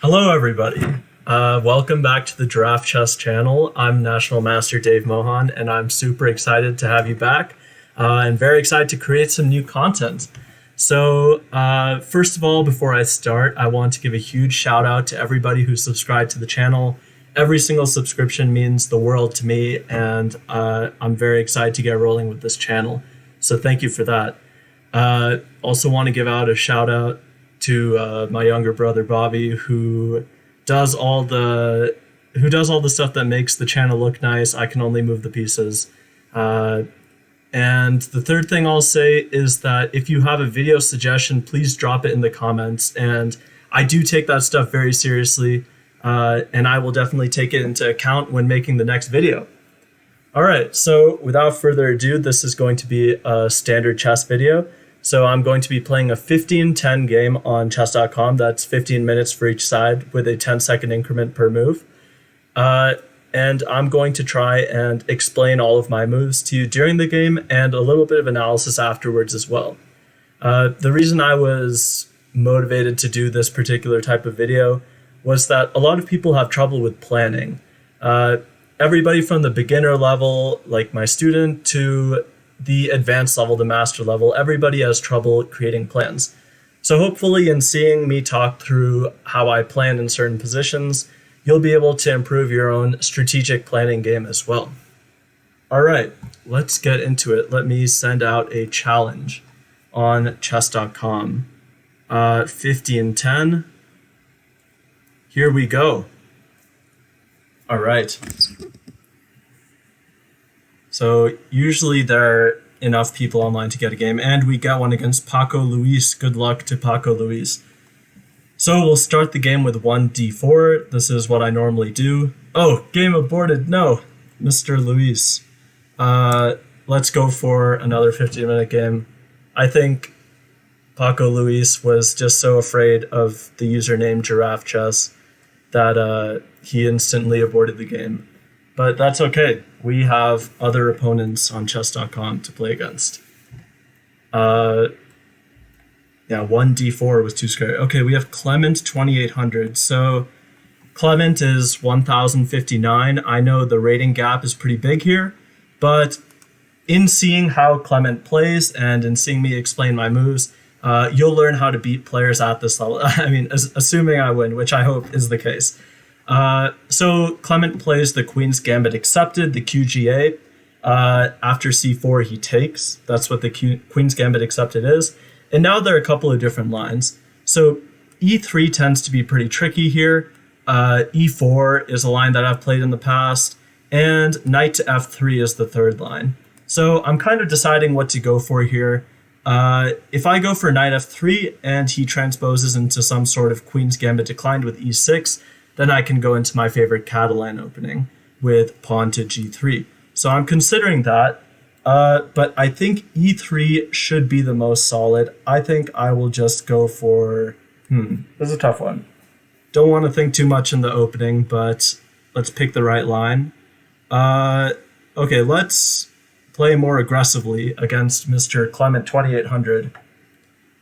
Hello, everybody. Welcome back to the Giraffe Chess channel. I'm National Master Dave Mohan, and I'm super excited to have you back and very excited to create some new content. So, first of all, before I start, I want to give a huge shout out to everybody who subscribed to the channel. Every single subscription means the world to me, and I'm very excited to get rolling with this channel. So thank you for that. Also want to give out a shout out to my younger brother Bobby, who does all the stuff that makes the channel look nice. I can only move the pieces. And the third thing I'll say is that if you have a video suggestion, please drop it in the comments. And I do take that stuff very seriously, and I will definitely take it into account when making the next video. All right, so without further ado, this is going to be a standard chess video. So I'm going to be playing a 15-10 game on chess.com. That's 15 minutes for each side with a 10-second increment per move. And I'm going to try and explain all of my moves to you during the game and a little bit of analysis afterwards as well. The reason I was motivated to do this particular type of video was that a lot of people have trouble with planning. Everybody from the beginner level, like my student, to the advanced level, the master level, everybody has trouble creating plans. So hopefully in seeing me talk through how I plan in certain positions, you'll be able to improve your own strategic planning game as well. All right, let's get into it. Let me send out a challenge on chess.com. 15-10. Here we go. All right. So usually there are enough people online to get a game, and we got one against Paco Luis. Good luck to Paco Luis. So we'll start the game with 1d4. This is what I normally do. Oh, game aborted. No, Mr. Luis. Let's go for another 15-minute game. I think Paco Luis was just so afraid of the username Giraffe Chess that he instantly aborted the game. But that's okay. We have other opponents on chess.com to play against. Yeah, 1d4 was too scary. Okay, we have Clement 2800. So Clement is 1059. I know the rating gap is pretty big here, but in seeing how Clement plays and in seeing me explain my moves, you'll learn how to beat players at this level. I mean, assuming I win, which I hope is the case. So Clement plays the Queen's Gambit accepted, the QGA. After c4, he takes. That's what the Queen's Gambit accepted is. And now there are a couple of different lines. So e3 tends to be pretty tricky here. E4 is a line that I've played in the past. And knight to f3 is the third line. So I'm kind of deciding what to go for here. If I go for knight f3 and he transposes into some sort of Queen's Gambit declined with e6, then I can go into my favorite Catalan opening with pawn to g3. So I'm considering that, but I think e3 should be the most solid. I think I will just go for, this is a tough one. Don't want to think too much in the opening, but let's pick the right line. Okay, let's play more aggressively against Mr. Clement 2800.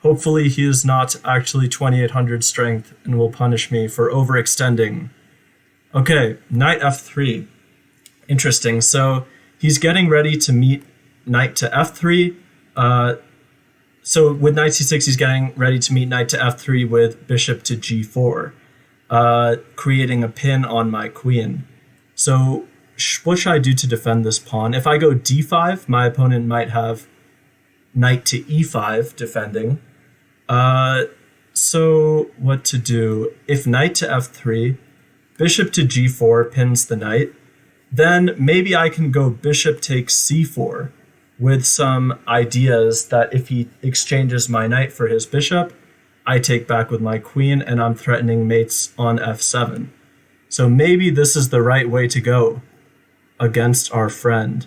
Hopefully he is not actually 2800 strength and will punish me for overextending. Okay, knight f3. Interesting. So he's getting ready to meet knight to f3. So with knight c6, he's getting ready to meet knight to f3 with bishop to g4, creating a pin on my queen. So what should I do to defend this pawn? If I go d5, my opponent might have knight to e5 defending. So what to do? If knight to f3, bishop to g4 pins the knight, then maybe I can go bishop takes c4 with some ideas that if he exchanges my knight for his bishop, I take back with my queen and I'm threatening mates on f7. So maybe this is the right way to go against our friend.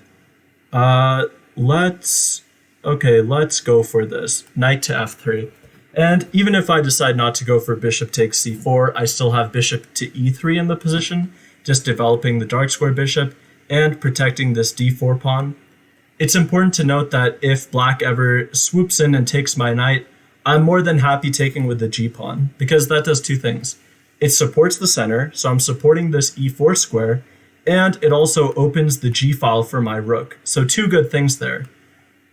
Let's go for this. Knight to f3. And even if I decide not to go for bishop takes c4, I still have bishop to e3 in the position, just developing the dark square bishop and protecting this d4 pawn. It's important to note that if black ever swoops in and takes my knight, I'm more than happy taking with the g pawn, because that does two things. it supports the center, so I'm supporting this e4 square, and it also opens the g file for my rook. So two good things there.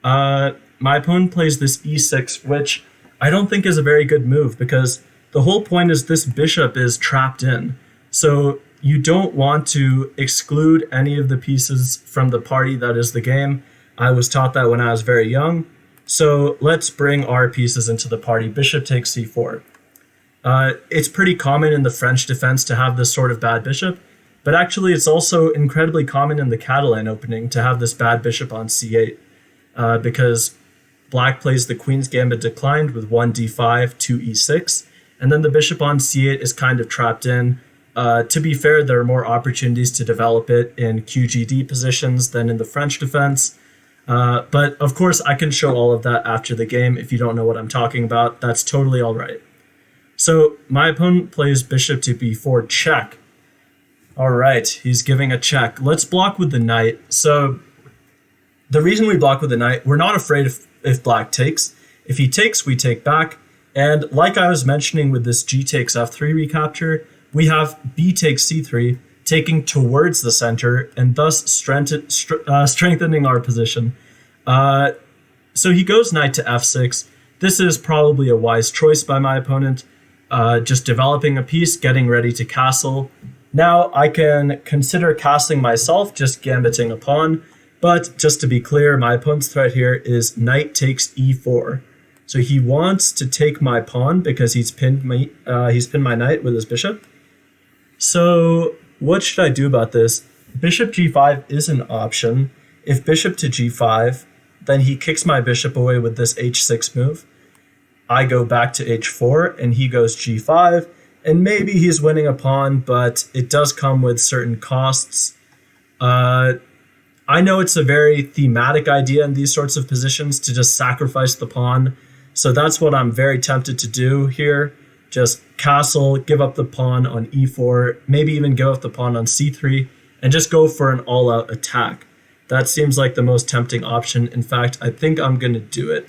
My opponent plays this e6, which I don't think is a very good move because the whole point is this bishop is trapped in. So you don't want to exclude any of the pieces from the party that is the game. I was taught that when I was very young. So let's bring our pieces into the party. Bishop takes c4. It's pretty common in the French defense to have this sort of bad bishop, but actually it's also incredibly common in the Catalan opening to have this bad bishop on c8 because Black plays the Queen's Gambit declined with 1 d5, 2 e6, and then the bishop on c8 is kind of trapped in. To be fair, there are more opportunities to develop it in QGD positions than in the French defense. But of course, I can show all of that after the game. If you don't know what I'm talking about, that's totally all right. So my opponent plays bishop to b4 check. All right, he's giving a check. Let's block with the knight. So the reason we block with the knight, we're not afraid if Black takes. If he takes, we take back. And like I was mentioning with this g takes f3 recapture, we have b takes c3, taking towards the center and thus strengthening our position. So he goes knight to f6. This is probably a wise choice by my opponent. Just developing a piece, getting ready to castle. Now I can consider castling myself, just gambiting a pawn. But just to be clear, my opponent's threat here is knight takes e4. So he wants to take my pawn because he's pinned my knight with his bishop. So what should I do about this? Bishop g5 is an option. If bishop to g5, then he kicks my bishop away with this h6 move. I go back to h4 and he goes g5, and maybe he's winning a pawn, but it does come with certain costs. I know it's a very thematic idea in these sorts of positions to just sacrifice the pawn. So that's what I'm very tempted to do here. Just castle, give up the pawn on e4, maybe even give up the pawn on c3, and just go for an all-out attack. That seems like the most tempting option. In fact, I think I'm going to do it.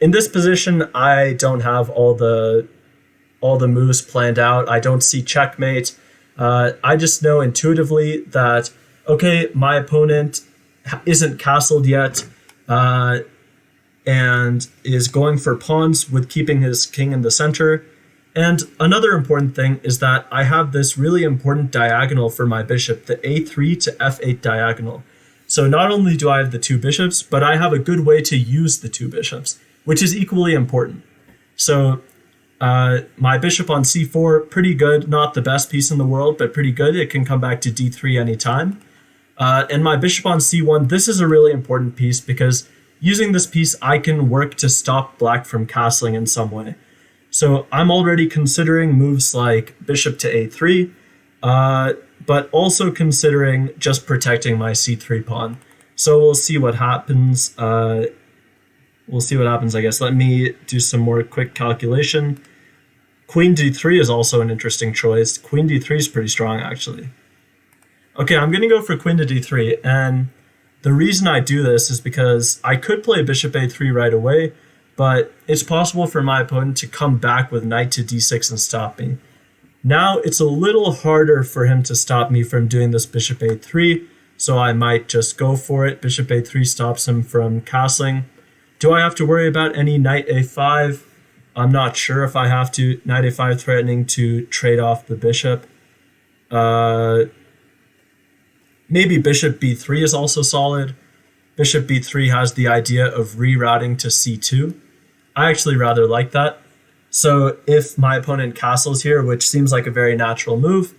In this position, I don't have all the moves planned out. I don't see checkmate. I just know intuitively that, okay, my opponent isn't castled yet and is going for pawns with keeping his king in the center. And another important thing is that I have this really important diagonal for my bishop, the a3 to f8 diagonal. So not only do I have the two bishops, but I have a good way to use the two bishops, which is equally important. So my bishop on c4, pretty good. Not the best piece in the world, but pretty good. It can come back to d3 anytime. And my bishop on c1, this is a really important piece because using this piece, I can work to stop Black from castling in some way. So I'm already considering moves like bishop to a3, but also considering just protecting my c3 pawn. So we'll see what happens. I guess. Let me do some more quick calculation. Queen d3 is also an interesting choice. Queen d3 is pretty strong, actually. Okay, I'm going to go for queen to d3, and the reason I do this is because I could play bishop a3 right away, but it's possible for my opponent to come back with knight to d6 and stop me. Now it's a little harder for him to stop me from doing this bishop a3, so I might just go for it. Bishop a3 stops him from castling. Do I have to worry about any knight a5? I'm not sure if I have to. Knight a5 threatening to trade off the bishop. Maybe bishop b3 is also solid. Bishop b3 has the idea of rerouting to c2. I actually rather like that. So if my opponent castles here, which seems like a very natural move,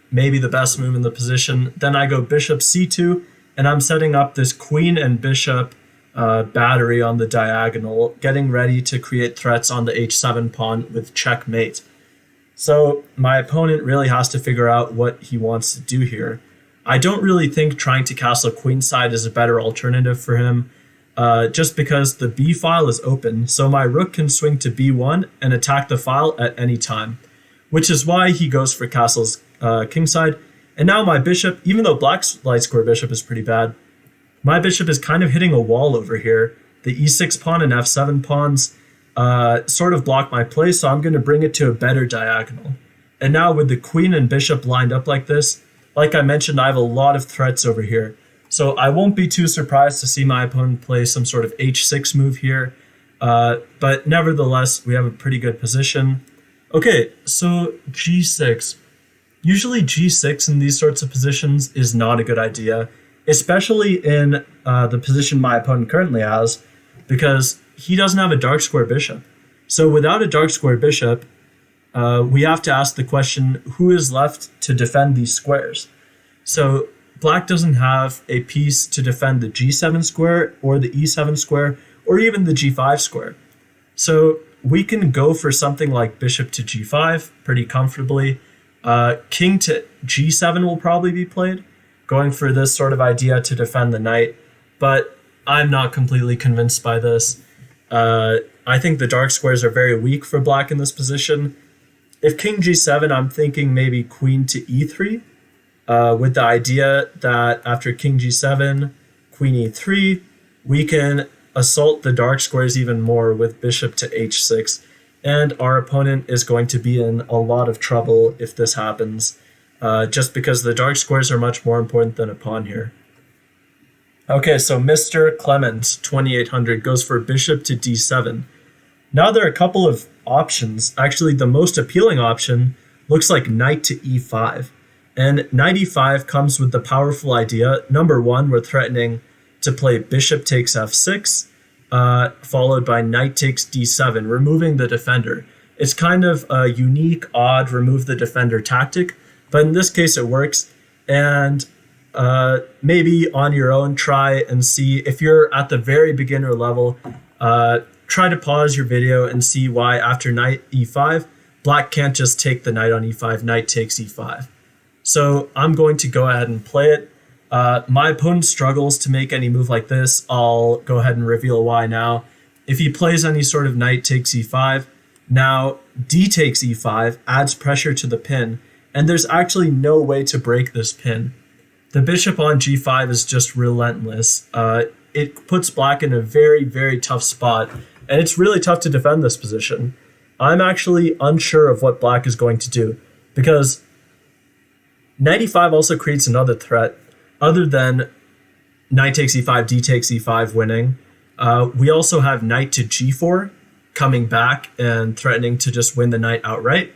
maybe the best move in the position, then I go bishop c2, and I'm setting up this queen and bishop battery on the diagonal, getting ready to create threats on the h7 pawn with checkmate. So my opponent really has to figure out what he wants to do here. I don't really think trying to castle queenside is a better alternative for him, just because the b file is open, so my rook can swing to b1 and attack the file at any time, which is why he goes for castles kingside. And now my bishop, even though Black's light square bishop is pretty bad, my bishop is kind of hitting a wall over here. The e6 pawn and f7 pawns, sort of block my play, so I'm going to bring it to a better diagonal. And now with the queen and bishop lined up like this, like I mentioned, I have a lot of threats over here. So I won't be too surprised to see my opponent play some sort of h6 move here. But nevertheless, we have a pretty good position. Okay, so g6. Usually g6 in these sorts of positions is not a good idea, especially in the position my opponent currently has, because he doesn't have a dark square bishop. So without a dark square bishop, we have to ask the question, who is left to defend these squares? So black doesn't have a piece to defend the g7 square or the e7 square or even the g5 square. So we can go for something like bishop to g5 pretty comfortably. King to g7 will probably be played, going for this sort of idea to defend the knight, but I'm not completely convinced by this. I think the dark squares are very weak for black in this position. If king g7, I'm thinking maybe queen to e3, with the idea that after king g7, queen e3, we can assault the dark squares even more with bishop to h6. And our opponent is going to be in a lot of trouble if this happens, just because the dark squares are much more important than a pawn here. Okay, so Mr. Clement, 2800, goes for bishop to d7. Now there are a couple of options. Actually, the most appealing option looks like knight to e5. And knight e5 comes with the powerful idea. Number one, we're threatening to play bishop takes f6, followed by knight takes d7, removing the defender. It's kind of a unique, odd remove the defender tactic, but in this case it works. And maybe on your own, try and see if you're at the very beginner level, try to pause your video and see why after knight e5, black can't just take the knight on e5, knight takes e5. So I'm going to go ahead and play it. My opponent struggles to make any move like this. I'll go ahead and reveal why now. If he plays any sort of knight takes e5, now d takes e5 adds pressure to the pin, and there's actually no way to break this pin. The bishop on g5 is just relentless. It puts black in a very, very tough spot, and it's really tough to defend this position. I'm actually unsure of what black is going to do, because knight e5 also creates another threat. Other than knight takes e5, d takes e5 winning, we also have knight to g4 coming back and threatening to just win the knight outright.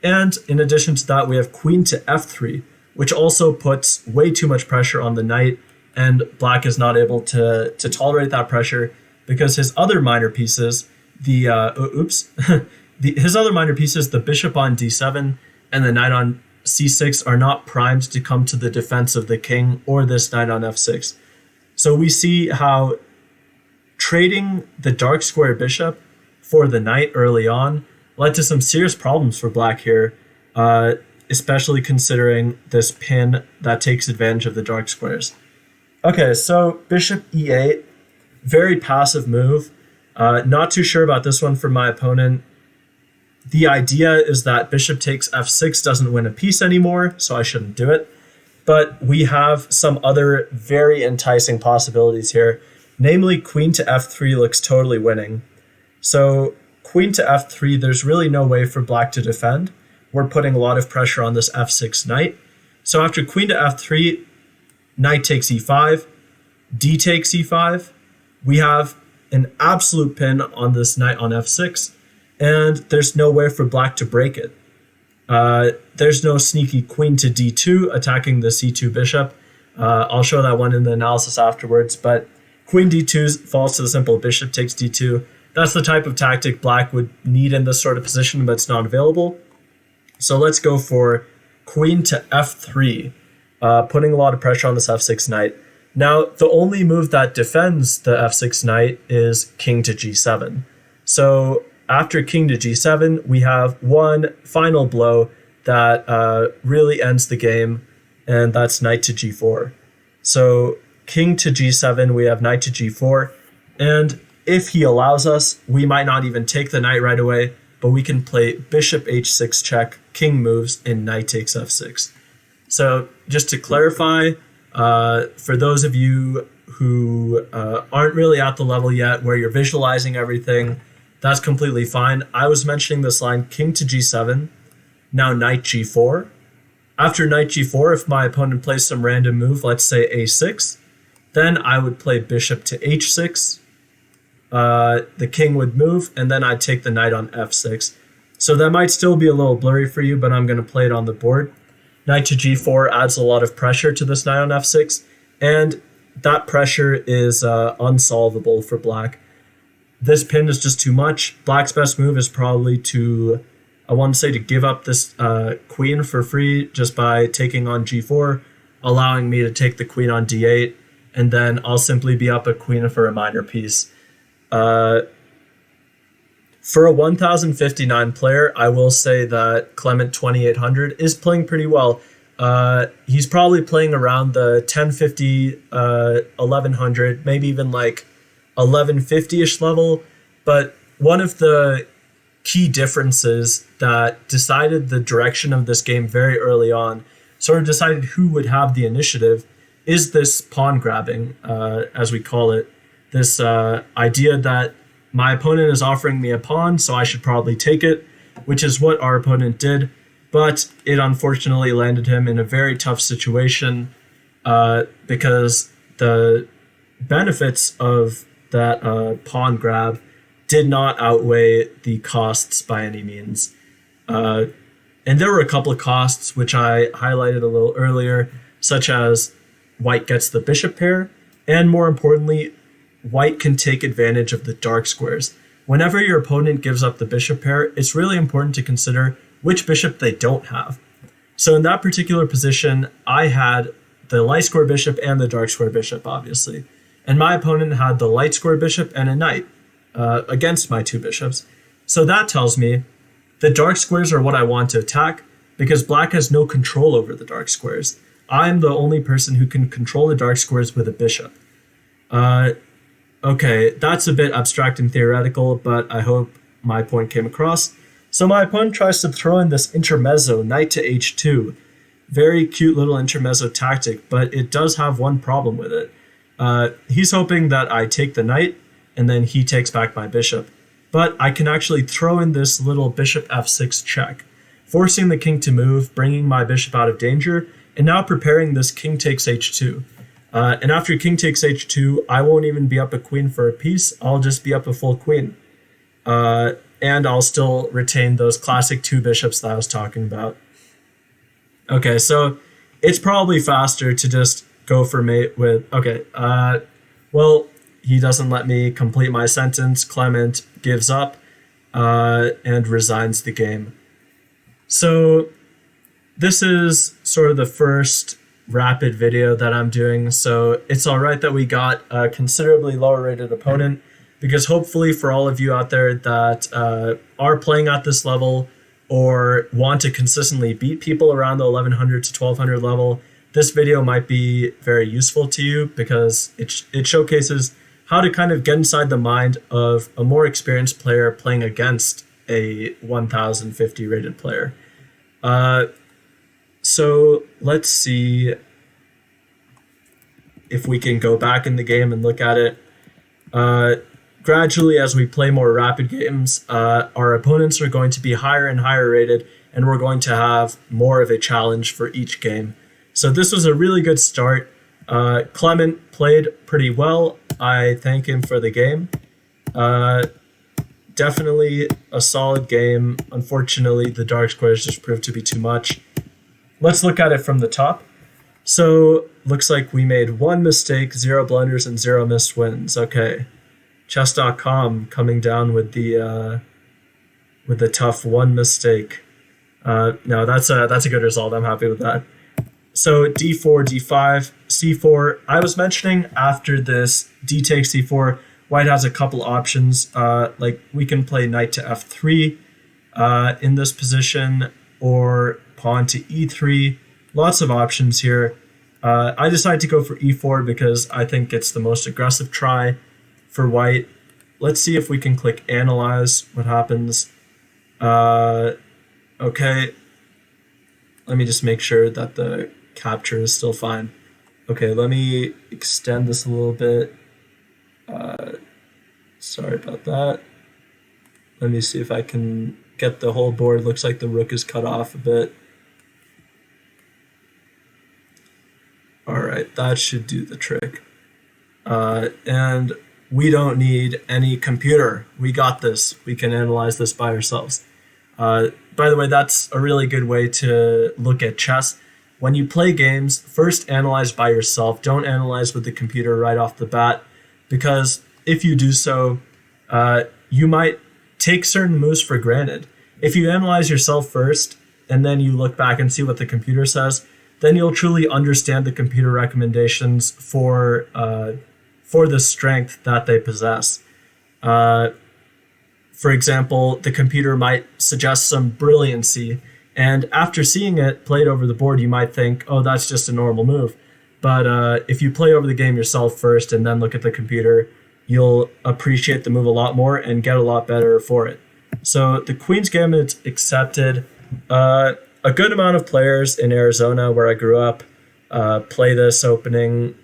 And in addition to that, we have queen to f3, which also puts way too much pressure on the knight, and black is not able to tolerate that pressure because his other minor pieces, his other minor pieces, the bishop on d7 and the knight on c6 are not primed to come to the defense of the king or this knight on f6. So we see how trading the dark square bishop for the knight early on led to some serious problems for black here, especially considering this pin that takes advantage of the dark squares. Okay, so bishop e8, very passive move. Not too sure about this one from my opponent. The idea is that bishop takes f6 doesn't win a piece anymore, so I shouldn't do it. But we have some other very enticing possibilities here. Namely, queen to f3 looks totally winning. So queen to f3, there's really no way for black to defend. We're putting a lot of pressure on this f6 knight. So after queen to f3, knight takes e5, d takes e5. We have an absolute pin on this knight on f6. And there's no way for black to break it. There's no sneaky queen to d2 attacking the c2 bishop. I'll show that one in the analysis afterwards, but queen d2 falls to the simple bishop takes d2. That's the type of tactic black would need in this sort of position, but it's not available. So let's go for queen to f3, putting a lot of pressure on this f6 knight. Now, the only move that defends the f6 knight is king to g7. So after king to g7, we have one final blow that really ends the game, and that's knight to g4. So king to g7, we have knight to g4, and if he allows us, we might not even take the knight right away, but we can play bishop h6 check, king moves, and knight takes f6. So just to clarify, for those of you who aren't really at the level yet where you're visualizing everything, That's completely fine. I was mentioning this line, king to g7, now knight g4. After knight g4, if my opponent plays some random move, let's say a6, then I would play bishop to h6. The king would move, and then I'd take the knight on f6. So that might still be a little blurry for you, but I'm going to play it on the board. Knight to g4 adds a lot of pressure to this knight on f6, and that pressure is unsolvable for black. This pin is just too much. Black's best move is probably to, I want to say, to give up this queen for free just by taking on g4, allowing me to take the queen on d8, and then I'll simply be up a queen for a minor piece. For a 1059 player, I will say that Clement 2800 is playing pretty well. He's probably playing around the 1050, 1100, maybe even like 1150-ish level. But one of the key differences that decided the direction of this game very early on, sort of decided who would have the initiative, is this pawn grabbing, as we call it. This idea that my opponent is offering me a pawn, so I should probably take it, which is what our opponent did. But it unfortunately landed him in a very tough situation because the benefits of that pawn grab did not outweigh the costs by any means. And there were a couple of costs which I highlighted a little earlier, such as white gets the bishop pair, and more importantly, white can take advantage of the dark squares. Whenever your opponent gives up the bishop pair, it's really important to consider which bishop they don't have. So in that particular position, I had the light square bishop and the dark square bishop, obviously. And my opponent had the light square bishop and a knight against my two bishops. So that tells me the dark squares are what I want to attack because black has no control over the dark squares. I'm the only person who can control the dark squares with a bishop. Okay, that's a bit abstract and theoretical, but I hope my point came across. So my opponent tries to throw in this intermezzo, knight to h2. Very cute little intermezzo tactic, but it does have one problem with it. He's hoping that I take the knight, and then he takes back my bishop. But I can actually throw in this little bishop f6 check, forcing the king to move, bringing my bishop out of danger, and now preparing this king takes h2. And after king takes h2, I won't even be up a queen for a piece. I'll just be up a full queen. And I'll still retain those classic two bishops that I was talking about. Okay, so it's probably faster to just go for mate with... Okay, well, he doesn't let me complete my sentence. Clement gives up and resigns the game. So this is sort of the first rapid video that I'm doing, so it's all right that we got a considerably lower rated opponent, because hopefully for all of you out there that are playing at this level or want to consistently beat people around the 1100 to 1200 level, this video might be very useful to you because it showcases how to kind of get inside the mind of a more experienced player playing against a 1050 rated player. So let's see if we can go back in the game and look at it. Gradually, as we play more rapid games, our opponents are going to be higher and higher rated, and we're going to have more of a challenge for each game. So this was a really good start. Clement played pretty well. I thank him for the game. Definitely a solid game. Unfortunately, the dark squares just proved to be too much. Let's look at it from the top. So, looks like we made one mistake, 0 blunders, and 0 missed wins. Okay. Chess.com coming down with the tough one mistake. No, that's a good result. I'm happy with that. So, d4, d5, c4. I was mentioning after this d takes c4, white has a couple options. Like, we can play knight to f3 in this position, or pawn to e3. Lots of options here. I decided to go for e4 because I think it's the most aggressive try for white. Let's see if we can click analyze what happens. Okay. Let me just make sure that the capture is still fine. Okay, let me extend this a little bit. Sorry about that. Let me see if I can get the whole board. Looks like the rook is cut off a bit. All right, that should do the trick. And we don't need any computer. We got this. We can analyze this by ourselves. By the way, that's a really good way to look at chess. When you play games, first analyze by yourself. Don't analyze with the computer right off the bat, because if you do so, you might take certain moves for granted. If you analyze yourself first, and then you look back and see what the computer says, then you'll truly understand the computer recommendations for the strength that they possess. For example, the computer might suggest some brilliancy, and after seeing it played over the board, you might think, oh, that's just a normal move. But if you play over the game yourself first and then look at the computer, you'll appreciate the move a lot more and get a lot better for it. So the Queen's Gambit accepted. A good amount of players in Arizona, where I grew up, play this opening,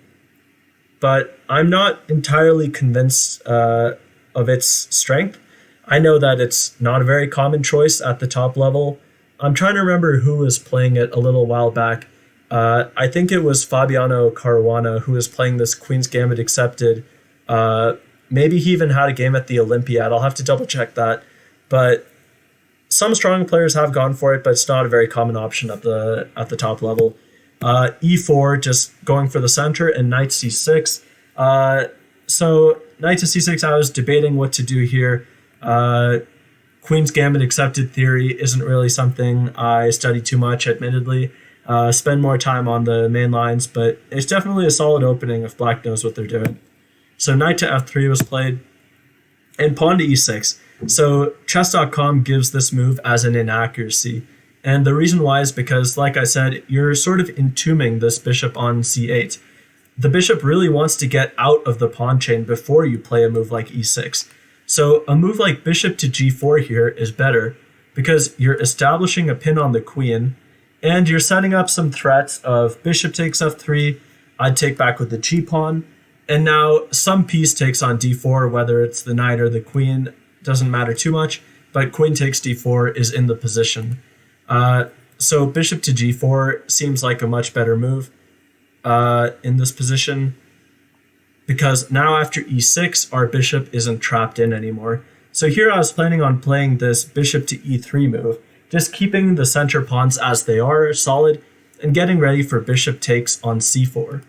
but I'm not entirely convinced of its strength. I know that it's not a very common choice at the top level. I'm trying to remember who was playing it a little while back. I think it was Fabiano Caruana who was playing this Queen's Gambit accepted. Maybe he even had a game at the Olympiad. I'll have to double check that. But some strong players have gone for it, but it's not a very common option at the top level. E4, just going for the center, and knight c6. So knight to c6, I was debating what to do here. Queen's Gambit accepted theory isn't really something I study too much, admittedly. Spend more time on the main lines, but it's definitely a solid opening if black knows what they're doing. So knight to f3 was played, and pawn to e6. So chess.com gives this move as an inaccuracy. And the reason why is because, like I said, you're sort of entombing this bishop on c8. The bishop really wants to get out of the pawn chain before you play a move like e6. So a move like bishop to g4 here is better because you're establishing a pin on the queen, and you're setting up some threats of bishop takes f3, I'd take back with the g-pawn, and now some piece takes on d4, whether it's the knight or the queen, doesn't matter too much, but queen takes d4 is in the position. So bishop to g4 seems like a much better move in this position, because now after e6, our bishop isn't trapped in anymore. So here I was planning on playing this bishop to e3 move, just keeping the center pawns as they are, solid, and getting ready for bishop takes on c4.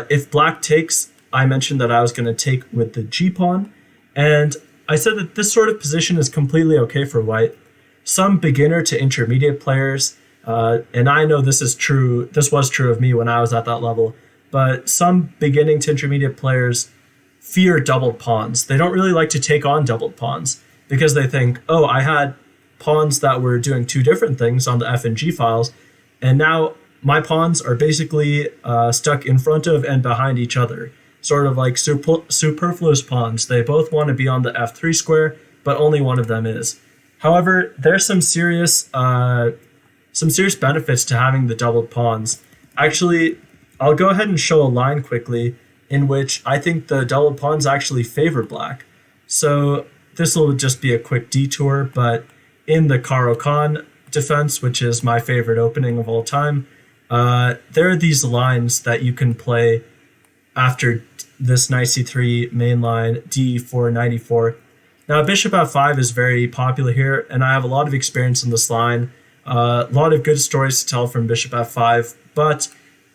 If black takes, I mentioned that I was going to take with the g-pawn, and I said that this sort of position is completely okay for white. Some beginner to intermediate players, and I know this is true, this was true of me when I was at that level, but some beginning to intermediate players fear doubled pawns. They don't really like to take on doubled pawns because they think, oh, I had pawns that were doing two different things on the F and G files, and now my pawns are basically stuck in front of and behind each other, sort of like superfluous pawns. They both want to be on the F3 square, but only one of them is. However, there's some serious benefits to having the doubled pawns. Actually, I'll go ahead and show a line quickly in which I think the doubled pawns actually favor black. So this will just be a quick detour, but in the Caro-Kann defense, which is my favorite opening of all time, there are these lines that you can play after this knight c3 main line, d4, knight e4. Now, bishop f5 is very popular here, and I have a lot of experience in this line. A lot of good stories to tell from bishop f5, but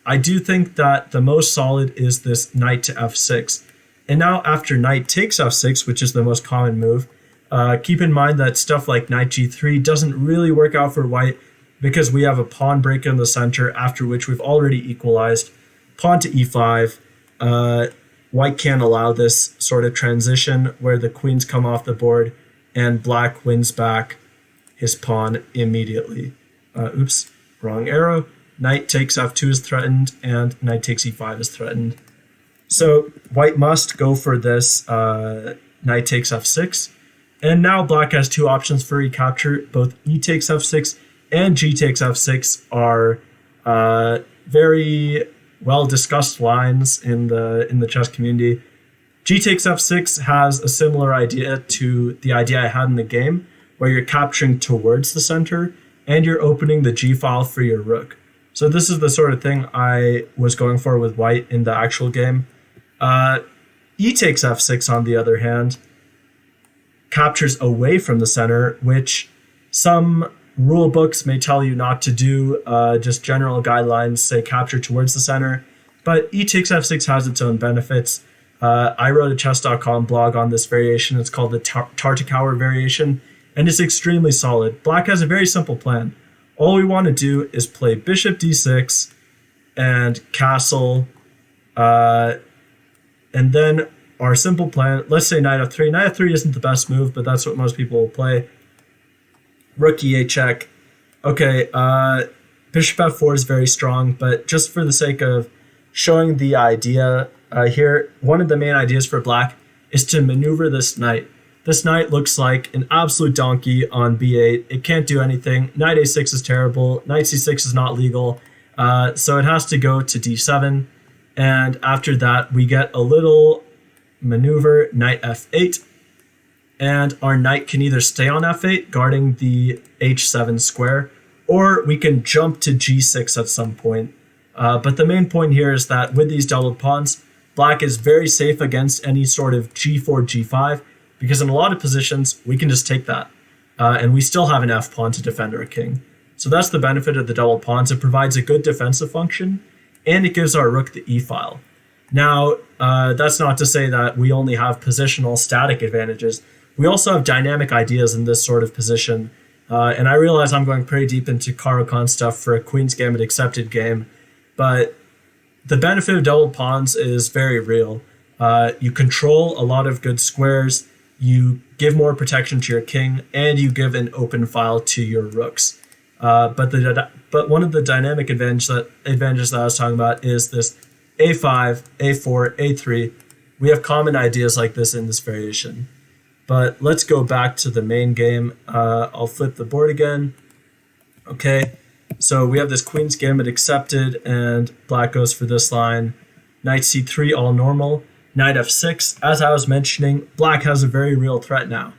I do think that the most solid is this knight to f6. And now after knight takes f6, which is the most common move, keep in mind that stuff like knight g3 doesn't really work out for white because we have a pawn break in the center, after which we've already equalized. Pawn to e5. White can't allow this sort of transition where the queens come off the board and black wins back his pawn immediately. Oops, wrong arrow. Knight takes f2 is threatened, and knight takes e5 is threatened. So white must go for this knight takes f6. And now black has two options for recapture. Both e takes f6 and g takes f6 are very well discussed lines in the chess community. G takes f6 has a similar idea to the idea I had in the game, where you're capturing towards the center and you're opening the G file for your rook. So this is the sort of thing I was going for with white in the actual game. E takes f6, on the other hand, captures away from the center, which some rule books may tell you not to do. Just general guidelines say capture towards the center. But E takes f6 has its own benefits. I wrote a chess.com blog on this variation. It's called the Tartakower variation, and it's extremely solid. Black has a very simple plan. All we want to do is play bishop d6 and castle, and then our simple plan, let's say knight f3. Knight f3 isn't the best move, but that's what most people will play. Rook e8 check. Okay, bishop f4 is very strong, but just for the sake of showing the idea here, one of the main ideas for black is to maneuver this knight. This knight looks like an absolute donkey on b8. It can't do anything. Knight a6 is terrible. Knight c6 is not legal. So it has to go to d7. And after that, we get a little maneuver, knight f8. And our knight can either stay on f8, guarding the h7 square, or we can jump to g6 at some point. But the main point here is that with these doubled pawns, black is very safe against any sort of g4, g5, because in a lot of positions, we can just take that. And we still have an f-pawn to defend our king. So that's the benefit of the doubled pawns. It provides a good defensive function, and it gives our rook the e-file. Now, that's not to say that we only have positional static advantages. We also have dynamic ideas in this sort of position. And I realize I'm going pretty deep into Caro-Kann stuff for a Queen's Gambit accepted game, but the benefit of doubled pawns is very real. You control a lot of good squares, you give more protection to your king, and you give an open file to your rooks. But one of the dynamic advantages that I was talking about is this a5, a4, a3. We have common ideas like this in this variation. But let's go back to the main game. I'll flip the board again. Okay, so we have this Queen's Gambit accepted, and black goes for this line. Knight c3, all normal. Knight f6, as I was mentioning, black has a very real threat now.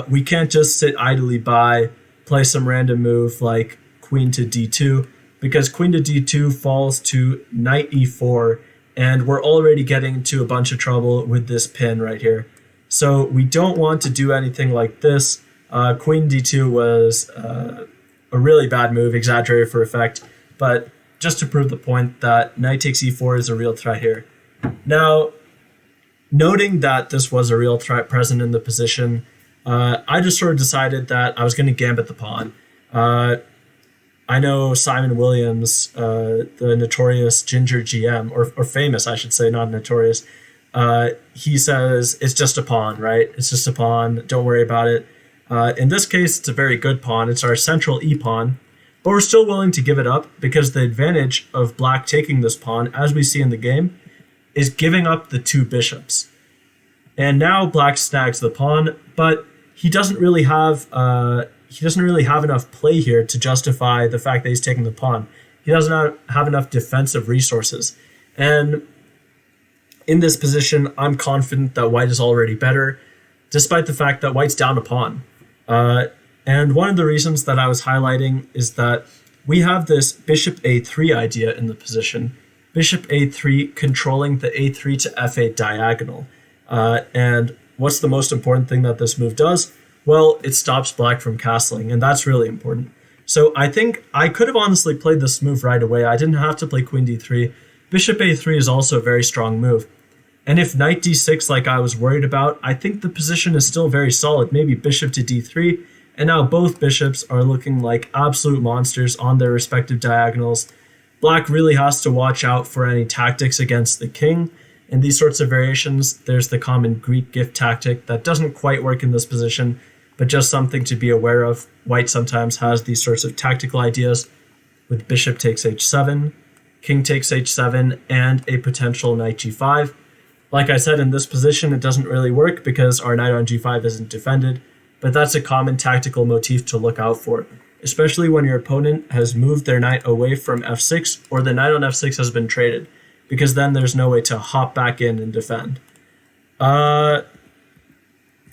We can't just sit idly by, play some random move like queen to d2, because queen to d2 falls to knight e4, and we're already getting into a bunch of trouble with this pin right here. So we don't want to do anything like this. Queen d2 was a really bad move, exaggerated for effect, but just to prove the point that knight takes e4 is a real threat here. Now, noting that this was a real threat present in the position, I just sort of decided that I was going to gambit the pawn. I know Simon Williams, the notorious Ginger GM, or famous, I should say, not notorious, he says it's just a pawn, right? It's just a pawn. Don't worry about it. In this case, it's a very good pawn. It's our central e-pawn, but we're still willing to give it up because the advantage of black taking this pawn, as we see in the game, is giving up the two bishops. And now black snags the pawn, but he doesn't really have enough play here to justify the fact that he's taking the pawn. He doesn't have enough defensive resources. And in this position, I'm confident that white is already better, despite the fact that white's down a pawn. And one of the reasons that I was highlighting is that we have this bishop a3 idea in the position. Bishop a3 controlling the a3 to f8 diagonal. And what's the most important thing that this move does? Well, it stops black from castling, and that's really important. So I think I could have honestly played this move right away. I didn't have to play queen d3. Bishop a3 is also a very strong move. And if knight d6, like I was worried about, I think the position is still very solid. Maybe bishop to d3, and now both bishops are looking like absolute monsters on their respective diagonals. Black really has to watch out for any tactics against the king. In these sorts of variations, there's the common Greek gift tactic that doesn't quite work in this position, but just something to be aware of. White sometimes has these sorts of tactical ideas with bishop takes h7, king takes h7, and a potential knight g5. Like I said, in this position, it doesn't really work because our knight on g5 isn't defended, but that's a common tactical motif to look out for, especially when your opponent has moved their knight away from f6 or the knight on f6 has been traded, because then there's no way to hop back in and defend. Uh,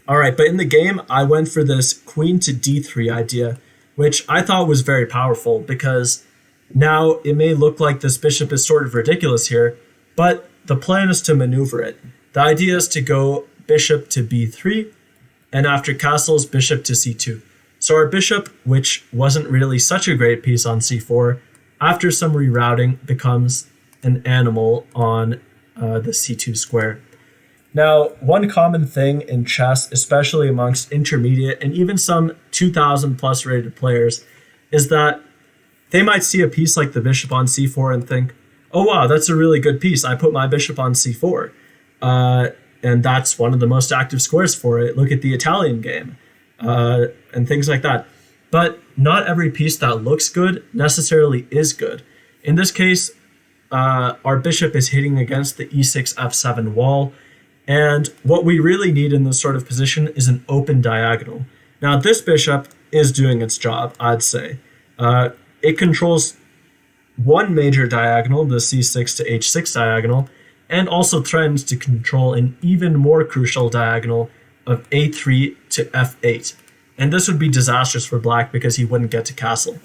all right, but in the game, I went for this queen to d3 idea, which I thought was very powerful because now it may look like this bishop is sort of ridiculous here, but the plan is to maneuver it. The idea is to go bishop to b3, and after castles, bishop to c2. So our bishop, which wasn't really such a great piece on c4, after some rerouting becomes an animal on the c2 square. Now, one common thing in chess, especially amongst intermediate and even some 2000 plus rated players, is that they might see a piece like the bishop on c4 and think, oh wow, that's a really good piece. I put my bishop on c4. And that's one of the most active squares for it. Look at the Italian game and things like that. But not every piece that looks good necessarily is good. In this case, our bishop is hitting against the e6, f7 wall. And what we really need in this sort of position is an open diagonal. Now, this bishop is doing its job, I'd say. It controls one major diagonal, the c6 to h6 diagonal, and also threatens to control an even more crucial diagonal of a3 to f8. And this would be disastrous for black because he wouldn't get to castle.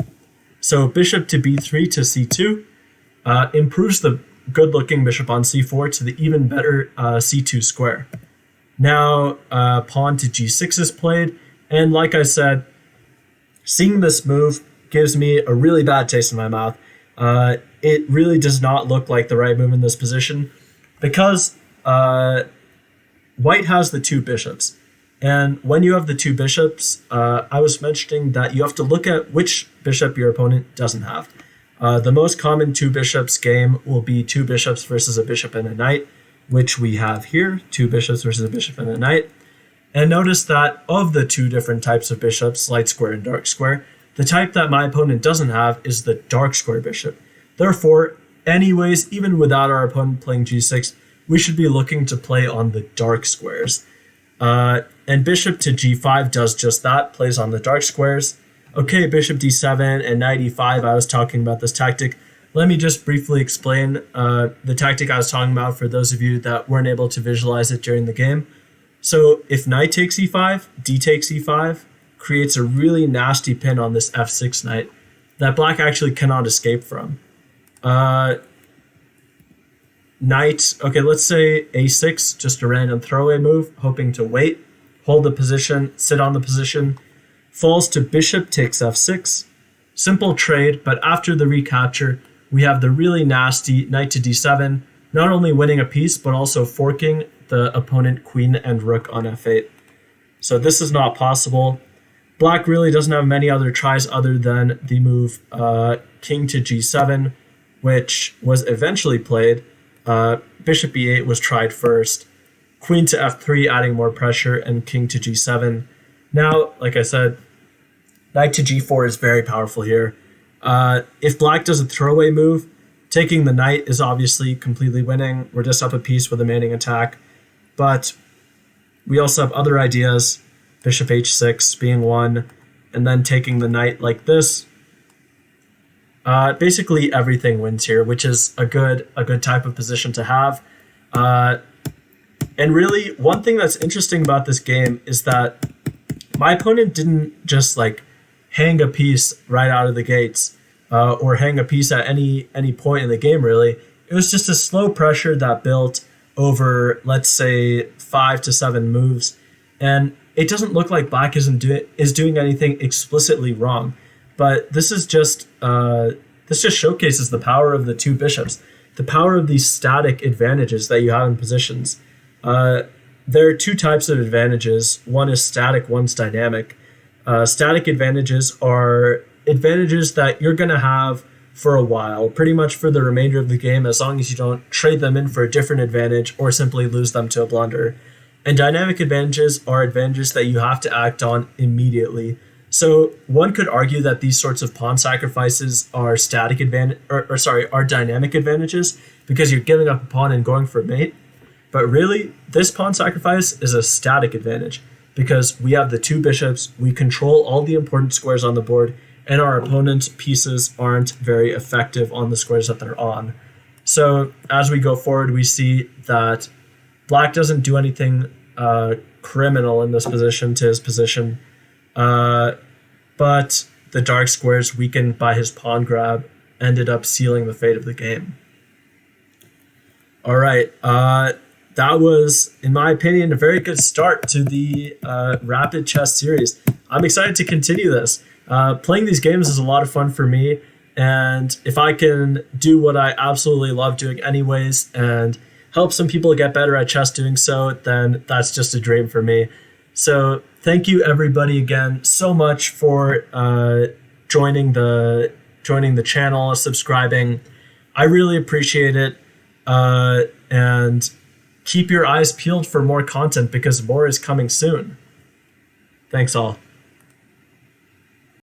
So bishop to b3 to c2 improves the good-looking bishop on c4 to the even better c2 square. Now pawn to g6 is played, and like I said, seeing this move gives me a really bad taste in my mouth. It really does not look like the right move in this position because white has the two bishops. And when you have the two bishops, I was mentioning that you have to look at which bishop your opponent doesn't have. The most common two bishops game will be two bishops versus a bishop and a knight, which we have here, two bishops versus a bishop and a knight. And notice that of the two different types of bishops, light square and dark square, the type that my opponent doesn't have is the dark square bishop. Therefore, anyways, even without our opponent playing g6, we should be looking to play on the dark squares. And bishop to g5 does just that, plays on the dark squares. Okay, bishop d7 and knight e5, I was talking about this tactic. Let me just briefly explain the tactic I was talking about for those of you that weren't able to visualize it during the game. So if knight takes e5, d takes e5, creates a really nasty pin on this f6 knight that black actually cannot escape from. Knight, okay, let's say a6, just a random throwaway move, hoping to wait, hold the position, sit on the position, falls to bishop takes f6. Simple trade, but after the recapture, we have the really nasty knight to d7, not only winning a piece, but also forking the opponent queen and rook on f8. So this is not possible. Black really doesn't have many other tries other than the move king to g7, which was eventually played. Bishop e8 was tried first. Queen to f3, adding more pressure, and king to g7. Now, like I said, knight to g4 is very powerful here. If black does a throwaway move, taking the knight is obviously completely winning. We're just up a piece with a manning attack. But we also have other ideas, bishop h6 being one, and then taking the knight like this. Basically everything wins here, which is a good type of position to have. And really, one thing that's interesting about this game is that my opponent didn't just like hang a piece right out of the gates or hang a piece at any point in the game, really. It was just a slow pressure that built over, let's say, 5 to 7 moves. And it doesn't look like black is doing anything explicitly wrong. But this just showcases the power of the two bishops, the power of these static advantages that you have in positions. There are two types of advantages. One is static, one's dynamic. Static advantages are advantages that you're going to have for a while, pretty much for the remainder of the game, as long as you don't trade them in for a different advantage or simply lose them to a blunder. And dynamic advantages are advantages that you have to act on immediately. So one could argue that these sorts of pawn sacrifices are are dynamic advantages because you're giving up a pawn and going for a mate. But really, this pawn sacrifice is a static advantage because we have the two bishops, we control all the important squares on the board, and our opponent's pieces aren't very effective on the squares that they're on. So as we go forward, we see that Black doesn't do anything criminal in this position to his position, but the dark squares, weakened by his pawn grab, ended up sealing the fate of the game. All right, that was, in my opinion, a very good start to the Rapid Chess series. I'm excited to continue this. Playing these games is a lot of fun for me, and if I can do what I absolutely love doing anyways and help some people get better at chess doing so, then that's just a dream for me. So thank you everybody again so much for joining the channel, subscribing. I really appreciate it, and keep your eyes peeled for more content because more is coming soon. Thanks all.